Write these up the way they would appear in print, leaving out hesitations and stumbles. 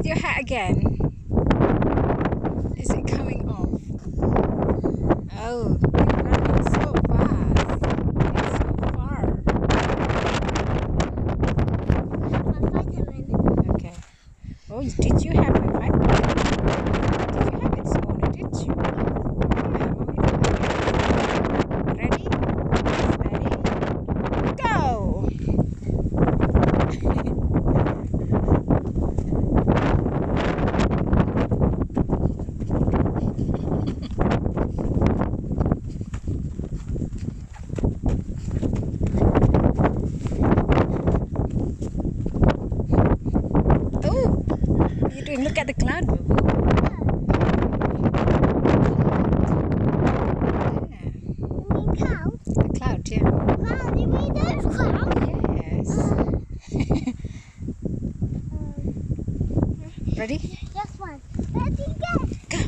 Did your hat again? Is it coming off? Oh, you're running so fast. It's so far. Okay. Oh, did you have a vitamin? Did you have it this morning, did you? Yeah, mommy found it. Ready? Steady. Go! You didn't look at the cloud, Boo. Cloud? The cloud, yeah. Cloud, you mean those clouds? Yes. Ready? Just one. Ready, go! Go!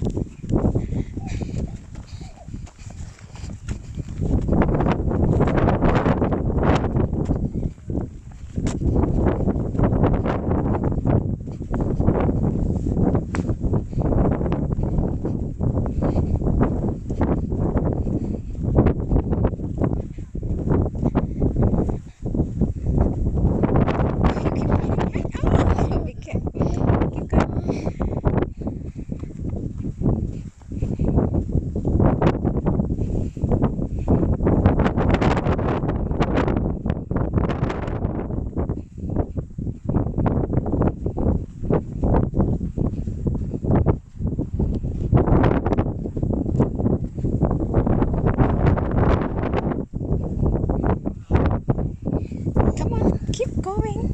Come on, keep going.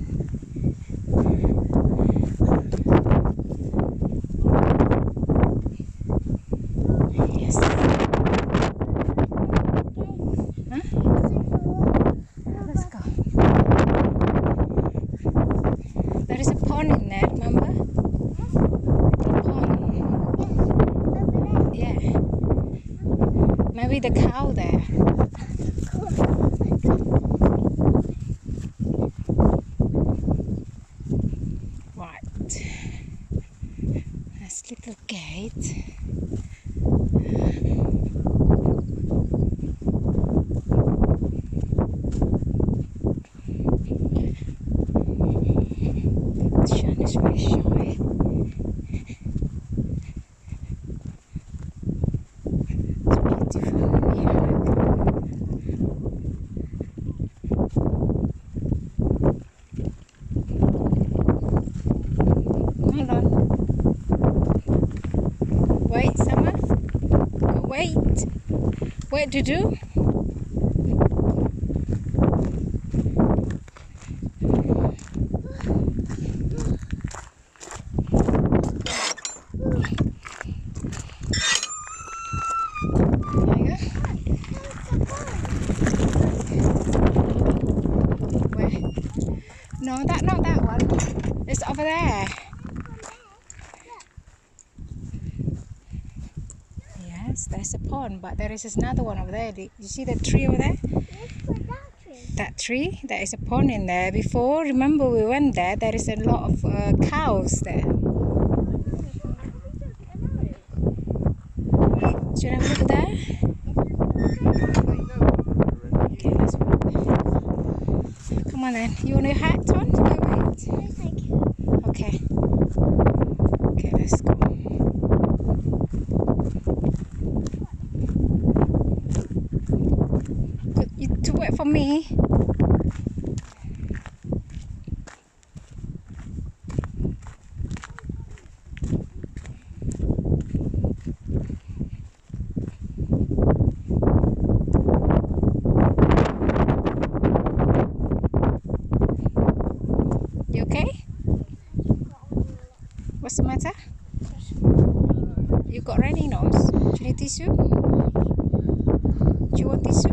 Yes. Huh? Let's go. There is a pond in there, remember? Little pond. Yeah. Maybe the cow there. Right. Nice little gate. The sun is very shy. It's beautiful. Yeah. Hold on. Wait, Summer. Wait. What to do? There you go. Where? No, not that one. It's over there. Yes, there's a pond, but there is another one over there. You see that tree over there? That tree? There is a pond in there. Before, remember we went there, there is a lot of cows there. Should I have a look there? Okay, let's walk there. Come on then. You want your hat on? Wait. Okay. Okay, let's go. You to wait for me. You okay? What's the matter? You got runny nose? Do you need tissue? Do you want tissue?